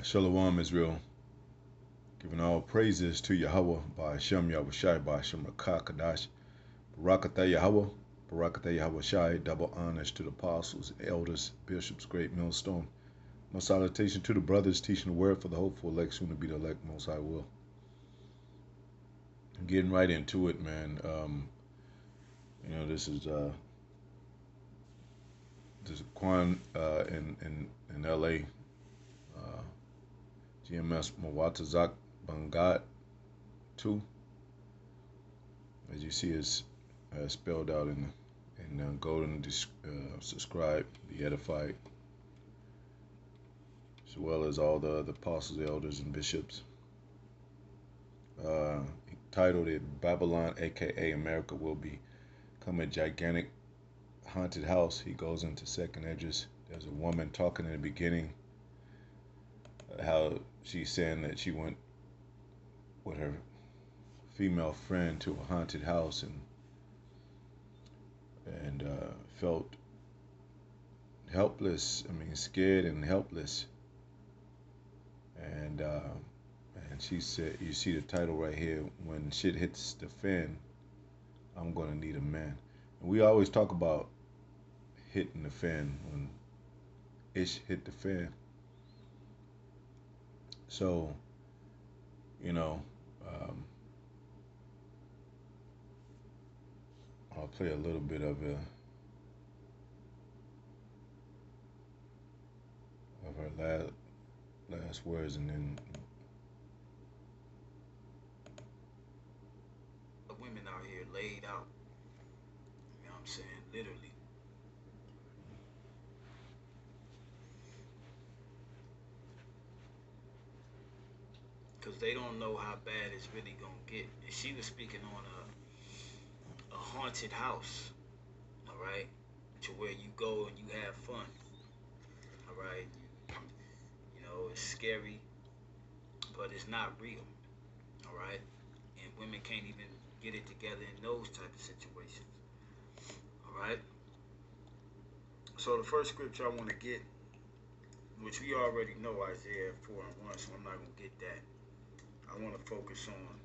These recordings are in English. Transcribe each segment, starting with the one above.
Shalom Israel, giving all praises to Yahweh by Hashem Yahushai by Hashem Rakah Kadash, Barakatah Yahweh, Barakatah Yahweh Shai, double honors to the apostles, elders, bishops, great millstone. No salutation to the brothers teaching the word for the hopeful elect, soon to be the elect, most high will. Getting right into it, man. This is Quan in LA. GMS Mwatazak Bangat 2, as you see, is spelled out in golden. Subscribe, be edified, as well as all the other apostles, elders, and bishops. He titled it Babylon, aka America, will become a gigantic haunted house. He goes into second address. There's a woman talking in the beginning, how she's saying that she went with her female friend to a haunted house and felt helpless. I mean, scared and helpless. And she said, you see the title right here, when shit hits the fan, I'm gonna need a man. And we always talk about hitting the fan, when ish hit the fan. So, I'll play a little bit of her last words, and then women out here laid out. You know what I'm saying? Literally. Because they don't know how bad it's really going to get. And she was speaking on a haunted house, all right? To where you go and you have fun, all right? It's scary, but it's not real, all right? And women can't even get it together in those type of situations, all right? So the first scripture I want to get, which we already know, Isaiah 4:1, so I'm not going to get that. I want to focus on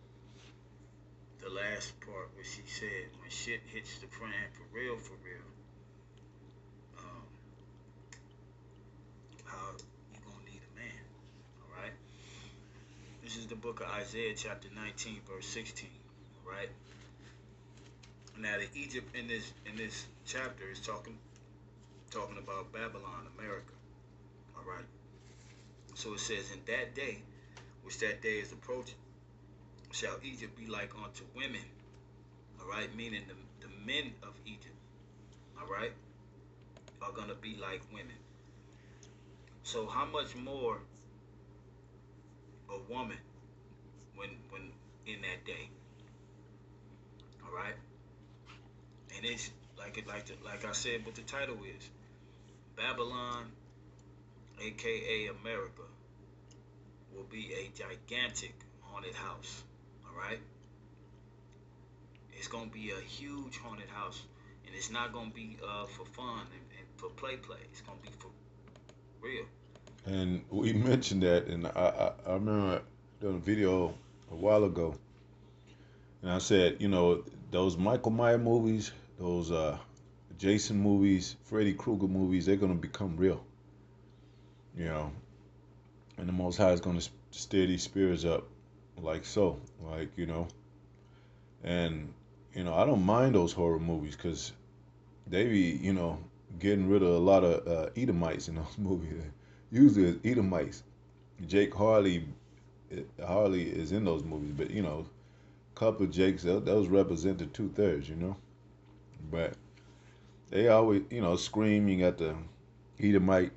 the last part where she said, when shit hits the fan for real, how you gonna need a man, all right? This is the book of Isaiah, chapter 19, verse 16, all right? Now, the Egypt in this chapter is talking about Babylon, America, all right? So it says, in that day, which that day is approaching, shall Egypt be like unto women, all right? Meaning the men of Egypt, all right, are going to be like women. So how much more a woman when in that day, all right? And it's like I said, what the title is, Babylon, aka America, will be a gigantic haunted house, all right? It's gonna be a huge haunted house, and it's not gonna be for fun and for play. It's gonna be for real. And we mentioned that, and I remember doing a video a while ago, and I said, those Michael Myers movies, those Jason movies, Freddy Krueger movies, they're gonna become real, you know, and the Most High is gonna stir these spirits up, like so, and I don't mind those horror movies because they be, getting rid of a lot of Edomites in those movies. Usually it's Edomites. Jake Harley is in those movies, but a couple of Jakes, those represent the 2/3, But they always, screaming at the Edomite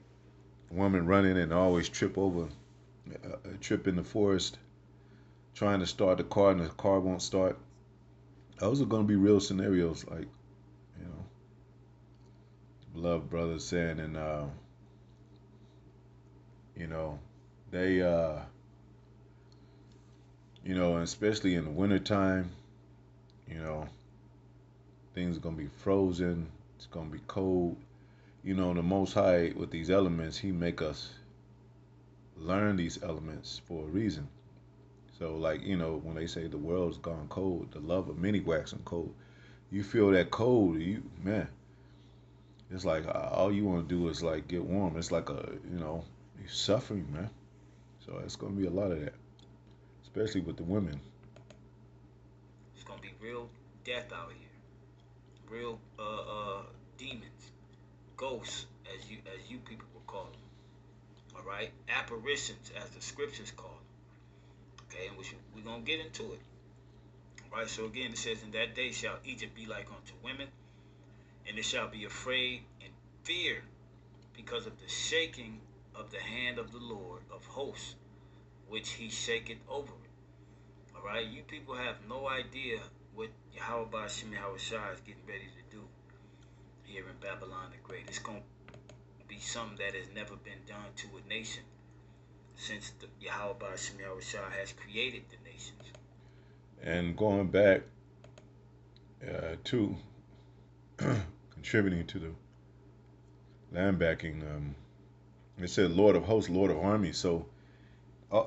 woman running and always trip in the forest, trying to start the car and the car won't start. Those are going to be real scenarios, like, beloved brother saying, and they and especially in the wintertime, things are gonna be frozen, it's gonna be cold. The Most High, with these elements, he make us learn these elements for a reason. So, like, when they say the world's gone cold, the love of many waxing cold, you feel that cold, man, it's like all you want to do is like get warm. It's like you're suffering, man. So it's gonna be a lot of that, especially with the women. It's gonna be real death out here. Real demons, ghosts, as you people will call them. All right, apparitions, as the scriptures call them. Okay, and we're gonna get into it. All right. So again, it says, "In that day shall Egypt be like unto women, and it shall be afraid and fear because of the shaking of the hand of the Lord of hosts, which he shaketh over it." All right, you people have no idea what Yahweh Shem Shai is getting ready to do here in Babylon the Great. It's going to be something that has never been done to a nation since the Yahweh Shem Shai has created the nations. And going back to contributing to the land backing, it said Lord of hosts, Lord of armies. So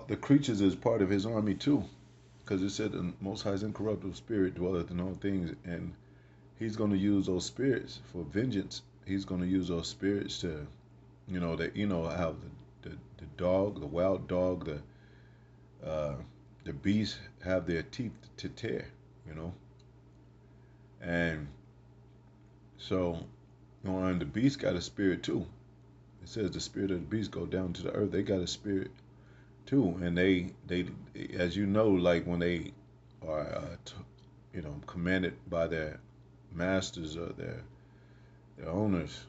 the creatures is part of his army too, because it said the Most High's incorruptible spirit dwelleth in all things, and he's going to use those spirits for vengeance. He's going to use those spirits to, that how the dog, the wild dog, uh, the beast have their teeth to tear, you know, and so and the beast got a spirit too. It says the spirit of the beast go down to the earth. They got a spirit too, and they as you know, like when they are commanded by their masters or their owners,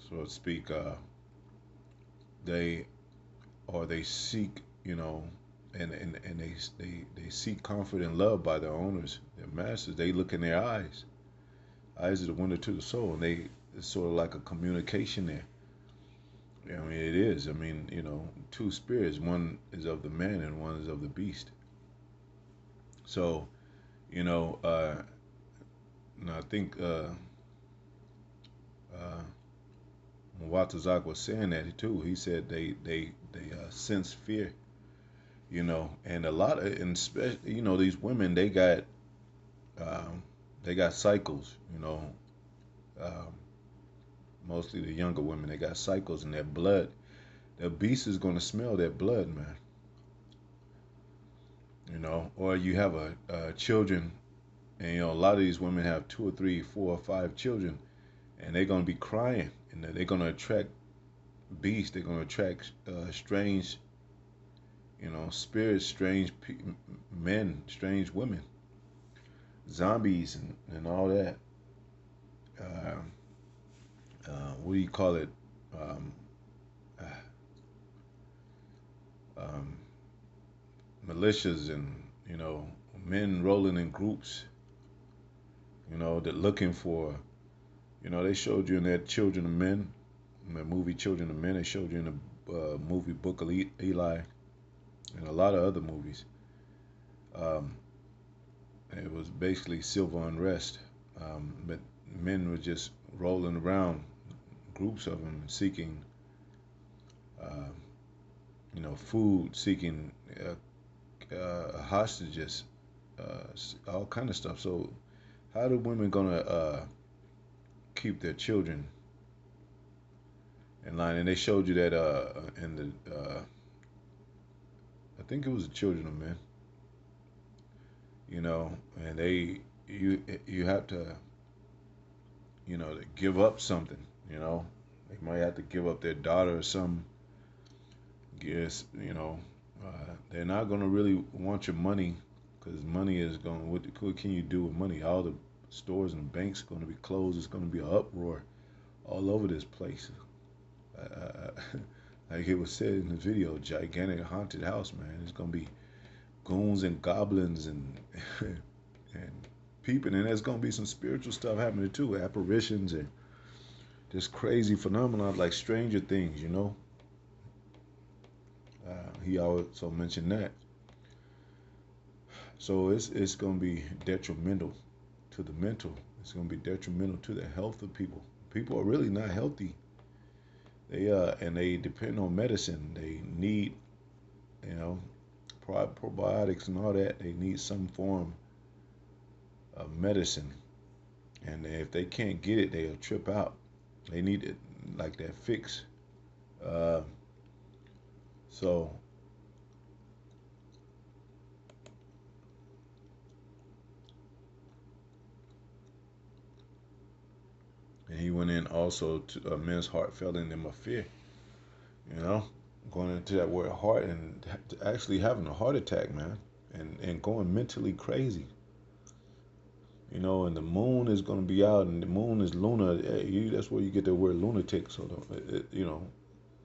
so to speak, they they seek, and they seek comfort and love by their owners, their masters. They look in their eyes. Eyes are the window to the soul, and it's sort of like a communication there. I mean, it is. I mean, two spirits. One is of the man, and one is of the beast. So, you know, uh, and I think uh, Watazak was saying that too. He said they sense fear, and a lot of, and especially, these women, um, they got cycles, um, mostly the younger women, they got cycles in their blood. The beast is going to smell that blood, man. Or you have children, and a lot of these women have two or three, four or five children, and they're going to be crying, and they're going to attract beasts. They're going to attract strange, spirits, strange men, strange women, zombies, and all that. Uh, what do you call it? Um, uh, um, Militias, and men rolling in groups. That looking for. They showed you in that Children of Men, in the movie Children of Men. They showed you in the movie Book of Eli, and a lot of other movies. Um, it was basically civil unrest, but men were just rolling around, groups of them, seeking, uh, food, seeking hostages, all kind of stuff. So, how are women gonna keep their children in line? And they showed you that in the, I think it was the Children of Men, and you have to, to give up something. They might have to give up their daughter or some. Yes, they're not gonna really want your money, because money is going. What can you do with money? All the stores and banks are going to be closed. It's going to be an uproar all over this place. Uh, like it was said in the video, gigantic haunted house, man. It's going to be goons and goblins and and peeping, and there's going to be some spiritual stuff happening too, apparitions and just crazy phenomena like Stranger Things. He also mentioned that. So it's going to be detrimental to the mental. It's going to be detrimental to the health of people. People are really not healthy. They and they depend on medicine. They need you know, probiotics and all that. They need some form of medicine, and if they can't get it, they'll trip out. They need it like that fix. Uh, so, and he went in also to men's heart failing them of fear. You know, going into that word heart and actually having a heart attack, man, and going mentally crazy. You know, and the moon is going to be out, and the moon is lunar. That's where you get the word lunatic. So, you know,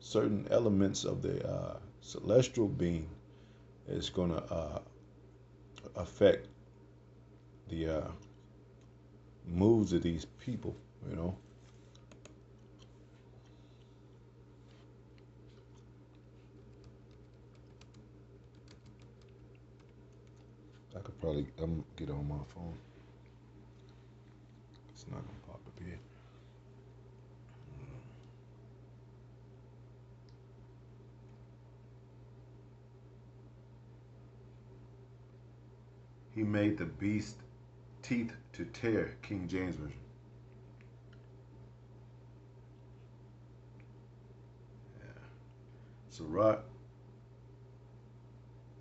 certain elements of the celestial being is going to affect the moves of these people. You know, I could probably get on my phone. It's not gonna pop up here. He made the beast teeth to tear. King James version. Yeah. Sirach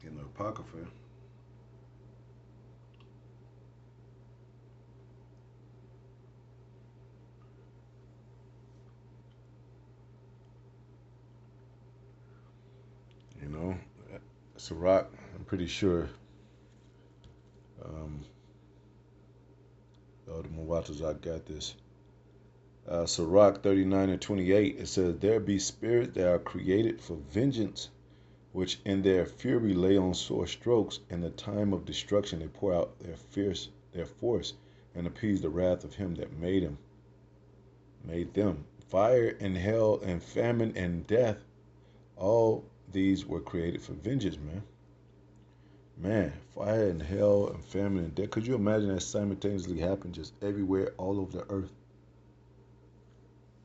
in the Apocrypha. You know, Sirach. I'm pretty sure. Um, the Muwatas, I got this. Sirach 39 and 28. It says, "There be spirits that are created for vengeance, which in their fury lay on sore strokes. In the time of destruction they pour out their force, and appease the wrath of him that made them. Fire and hell and famine and death, all these were created for vengeance, man. Man, fire and hell and famine and death. Could you imagine that simultaneously happen just everywhere, all over the earth?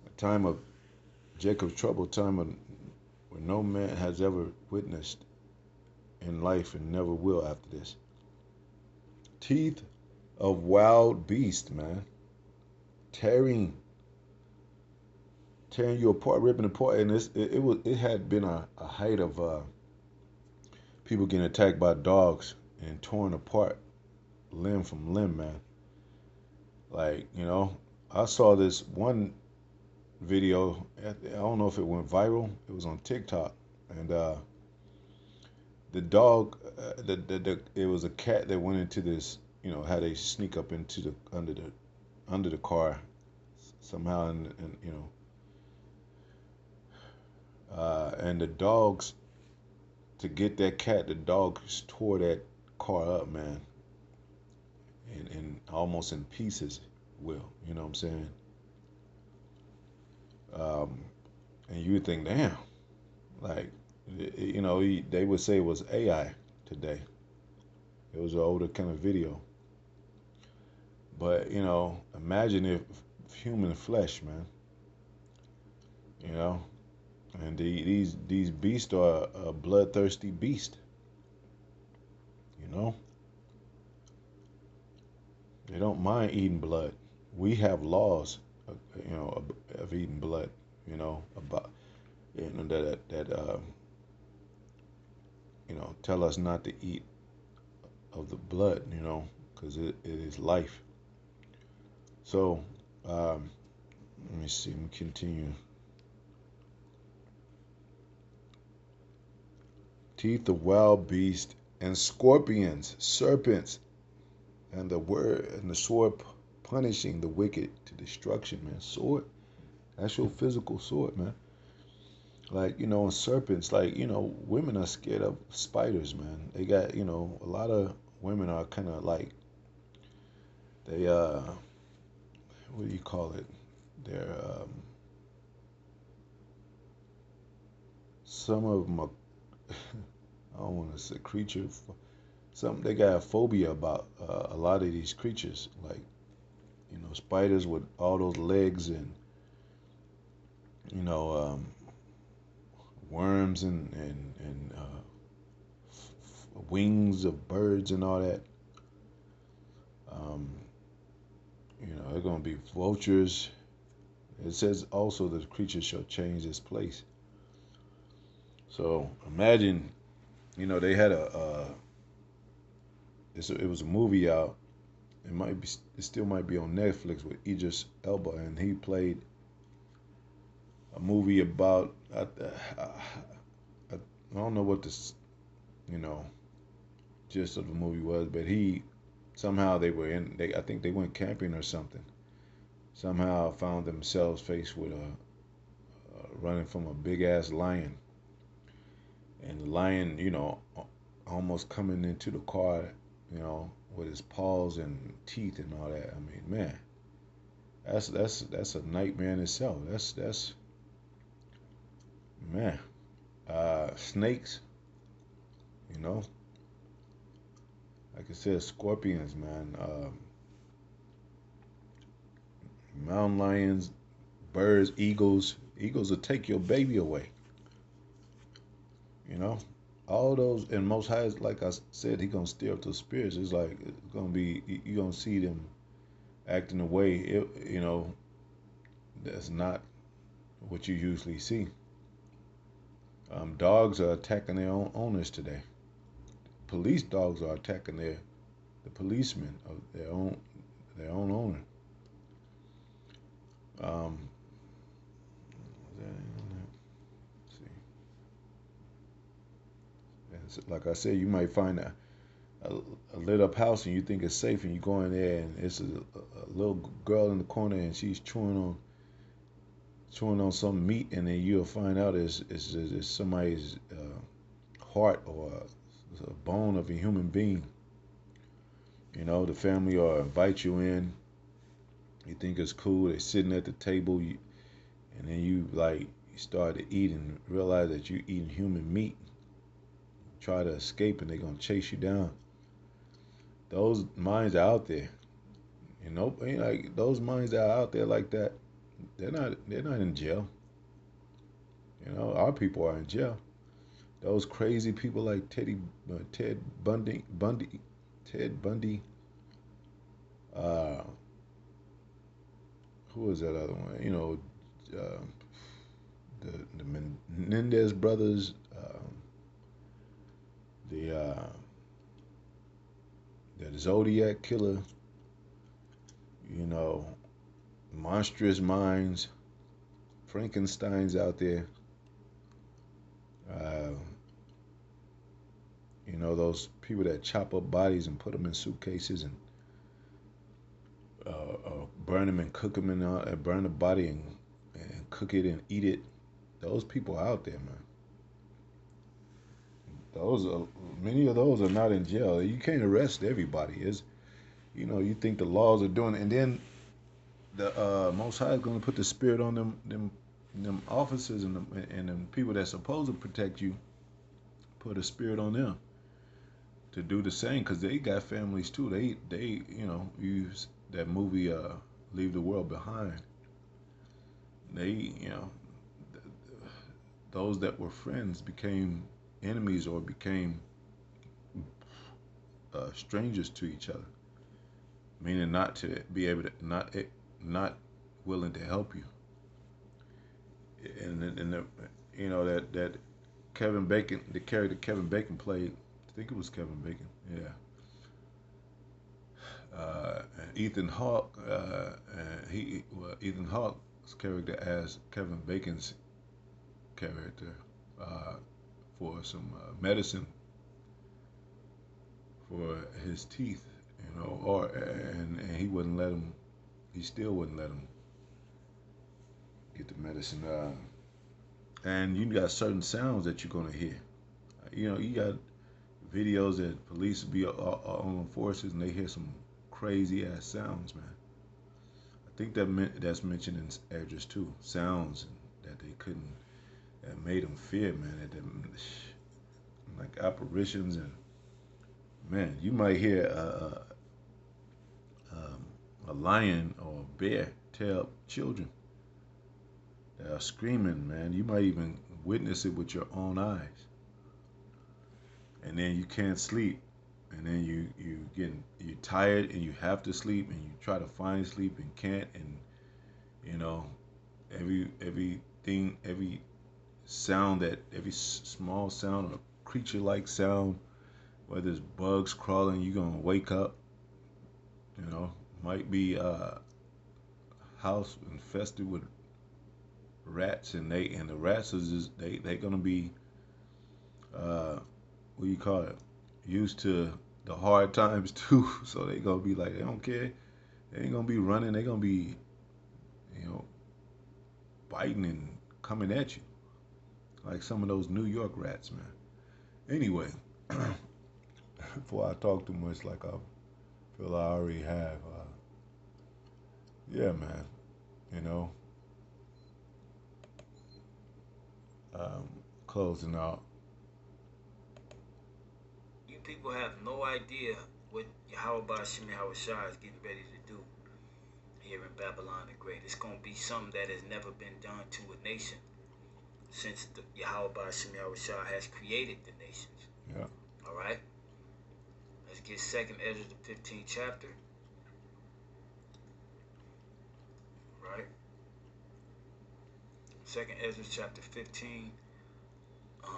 A time of Jacob's trouble, time of where no man has ever witnessed in life and never will after this. Teeth of wild beast, man. Tearing tearing you apart, ripping apart, and it had been a height of people getting attacked by dogs and torn apart limb from limb, man. Like, you know, I saw this one video. I don't know if it went viral. It was on TikTok, and the dog, it was a cat that went into this. You know, how they sneak up into the under the car somehow, and you know, and the dogs to get that cat, the dogs tore that car up, man, and almost in pieces. Will, you know what I'm saying? Um, and you would think, damn, like, you know, they would say it was AI today. It was an older kind of video, but you know, imagine if human flesh, man, you know, and these beasts are a bloodthirsty beast, you know. They don't mind eating blood. We have laws, you know, of eating blood, you know, about you know that you know tell us not to eat of the blood, you know, because it is life. So let me see. Let me continue. Teeth of wild beasts and scorpions, serpents, and the sword punishing the wicked to destruction, man. Sword, that's your physical sword, man. Like, you know, and serpents, like, you know, women are scared of spiders, man. They got, you know, a lot of women are kind of like, they, what do you call it? They're, some of them are, I don't want to say creature, some, they got a phobia about a lot of these creatures, like, you know, spiders with all those legs and, you know, worms and wings of birds and all that. Um, they're going to be vultures. It says also the creatures shall change its place. So imagine, they had it was a movie out. It still might be on Netflix with Idris Elba, and he played a movie about, I don't know what this, you know, gist of the movie was, but somehow I think they went camping or something. Somehow found themselves faced with running from a big ass lion, and the lion, almost coming into the car, with his paws and teeth and all that. I mean, man, that's a nightmare in itself. That's man. Snakes, you know, like I said, scorpions, man. Mountain lions, birds, eagles. Eagles will take your baby away. You know, all those, and Most High, like I said, he gonna stir up the spirits. It's like it's gonna be you gonna see them acting a way that's not what you usually see. Dogs are attacking their own owners today. Police dogs are attacking the policemen of their own owner. Um, like I said, you might find a lit up house and you think it's safe, and you go in there and it's a little girl in the corner and she's chewing on some meat, and then you'll find out it's somebody's heart or a bone of a human being. The family will invite you in. You think it's cool. They're sitting at the table, and then you start to eat and realize that you're eating human meat. Try to escape, and they're gonna chase you down. Those minds are out there. Like those minds that are out there like that. They're not in jail. Our people are in jail. Those crazy people like Ted Bundy. Uh, who was that other one? Uh, the Menendez brothers. The Zodiac killer. You know, monstrous minds. Frankenstein's out there. Uh, those people that chop up bodies and put them in suitcases and burn them and cook them and burn the body and cook it and eat it. Those people are out there, man. Those are Many of those are not in jail. You can't arrest everybody. You think the laws are doing it, and then the Most High is going to put the spirit on them officers and them people that's supposed to protect you. Put a spirit on them to do the same, because they got families too. They use that movie Leave the World Behind. They those that were friends became enemies or became strangers to each other, meaning not to be able to not willing to help you. And that Kevin Bacon, the character Kevin Bacon played, I think it was Kevin Bacon, yeah. Ethan Hawke, Ethan Hawke's character as Kevin Bacon's character uh, for some medicine for his teeth, and he still wouldn't let him get the medicine. And you got certain sounds that you're gonna hear. You got videos that police be on forces and they hear some crazy ass sounds, man. I think that's mentioned in Edris too. Sounds that they couldn't, that made them fear, man. Like apparitions, and man, you might hear a lion or a bear tear up children that are screaming, man. You might even witness it with your own eyes. And then you can't sleep, and then you tired and you have to sleep, and you try to find sleep and can't, and you know every sound that every small sound or creature like sound, whether it's bugs crawling, you're gonna wake up. You know, might be a house infested with rats, and the rats is just they gonna be what do you call it, used to the hard times too. So they gonna be like they don't care. They ain't gonna be running. They gonna be you know biting and coming at you like some of those New York rats, man. Anyway, before I talk too much, like I feel I already have. Yeah, man. You know, um, closing out. You people have no idea what Yahweh Shem Shah is getting ready to do here in Babylon the Great. It's going to be something that has never been done to a nation since Yahweh Shem Shah has created the nations. Yeah. All right? Let's get 2nd Ezra, the 15th chapter. Right? 2nd Ezra, chapter 15. Um,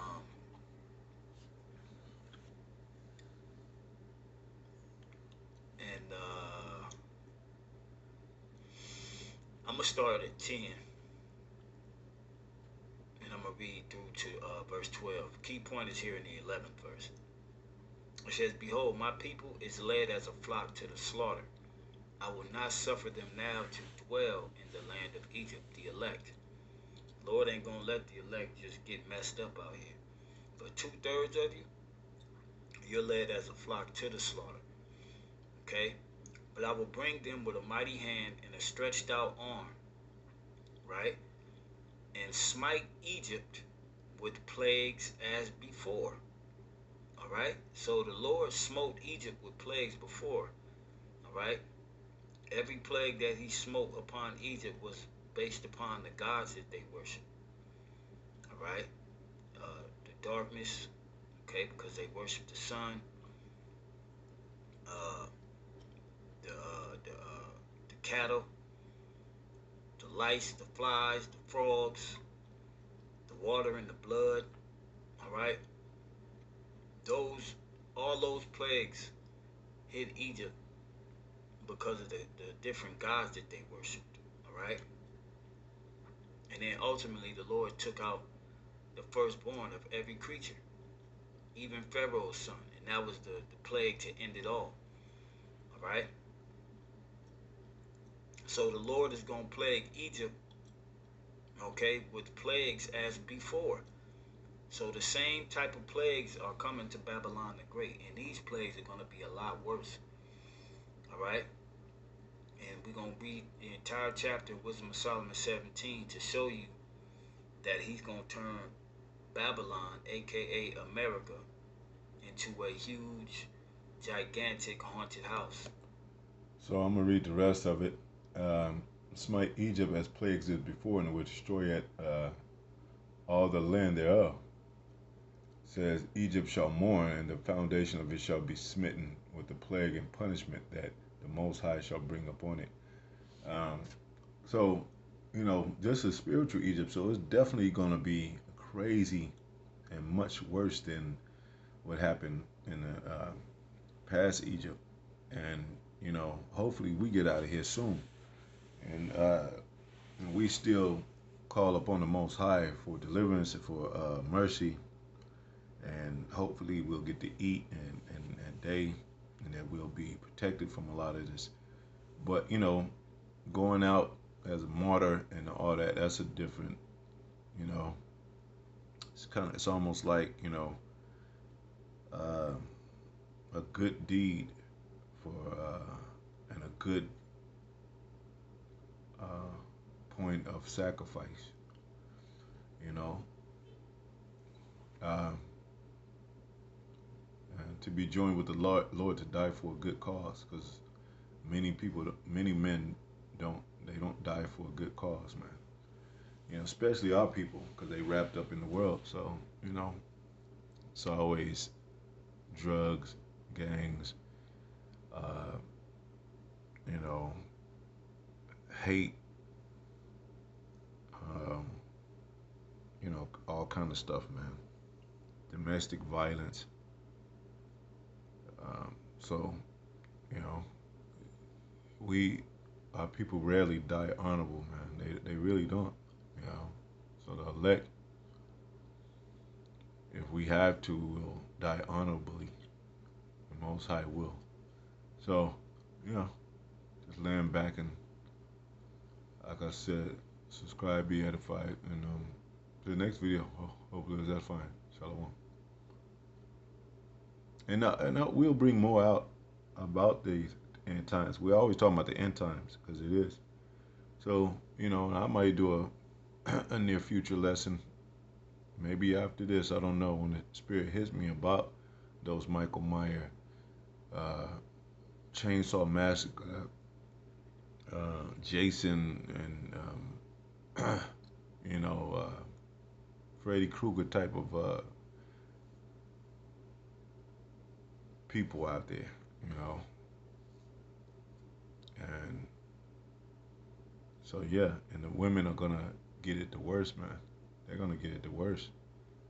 and I'm going to start at 10. And I'm going to read through to verse 12. Key point is here in the 11th verse. It says, Behold, my people is led as a flock to the slaughter. I will not suffer them now to dwell in the land of Egypt, the elect. Lord ain't going to let the elect just get messed up out here. But 2/3 of you, you're led as a flock to the slaughter. Okay? But I will bring them with a mighty hand and a stretched out arm. Right? And smite Egypt with plagues as before. All right? So the Lord smote Egypt with plagues before. All right? Every plague that he smote upon Egypt was based upon the gods that they worship. All right? The darkness, okay, because they worship the sun. Uh, the, uh, the, uh, the cattle, the lice, the flies, the frogs, the water and the blood. All right? All those plagues hit Egypt because of the different gods that they worshipped. All right? And then ultimately the Lord took out the firstborn of every creature, even Pharaoh's son. And that was the plague to end it all. All right? So the Lord is going to plague Egypt, okay, with plagues as before. So the same type of plagues are coming to Babylon the Great. And these plagues are going to be a lot worse. All right? And we're going to read the entire chapter of Wisdom of Solomon 17 to show you that he's going to turn Babylon, aka America, into a huge, gigantic haunted house. So I'm gonna read the rest of it. Smite Egypt as plagues did before, and will destroy it all the land thereof. Says Egypt shall mourn, and the foundation of it shall be smitten with the plague and punishment that the Most High shall bring upon it. Um, so, this is spiritual Egypt, so it's definitely gonna be crazy and much worse than what happened in the past Egypt. And hopefully we get out of here soon. And we still call upon the Most High for deliverance and for mercy, and hopefully we'll get to eat and day, and that we'll be protected from a lot of this. But going out as a martyr and all that, that's a different, you know, it's almost like uh, a good deed for and a good uh, point of sacrifice, you know, uh, and to be joined with the Lord to die for a good cause, because many men they don't die for a good cause, man. Especially our people, because they wrapped up in the world. So it's always drugs, gangs, uh, you know, hate, um, all kind of stuff, man. Domestic violence. So, you know, we our people rarely die honorable, man. They really don't, you know. So the elect, if we have to, will die honorably. The Most High will. So, you know, just laying back and, like I said, subscribe, be edified, and to the next video. Hopefully, that's fine. Shalom. And we'll bring more out about these end times. We're always talking about the end times because it is. So, I might do a near future lesson. Maybe after this, I don't know. When the spirit hits me about those Michael Meyer uh, Chainsaw Massacre, Jason, and you know, Freddy Krueger type of people out there, you know, and so yeah, and the women are gonna get it the worst, man. They're gonna get it the worst,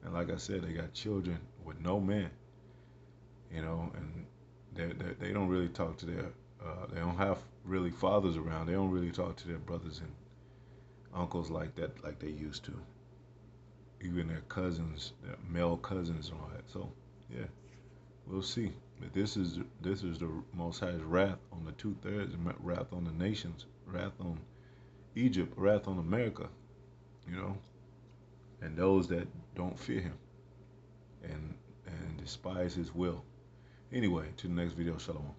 and like I said, they got children with no man, and they don't really talk to their, they don't have really fathers around. They don't really talk to their brothers and uncles like that, like they used to. Even their cousins, their male cousins, and all that. So yeah, we'll see. But this is the Most High's wrath on the 2/3, wrath on the nations, wrath on Egypt, wrath on America, you know, and those that don't fear Him and despise His will. Anyway, to the next video, Shalom.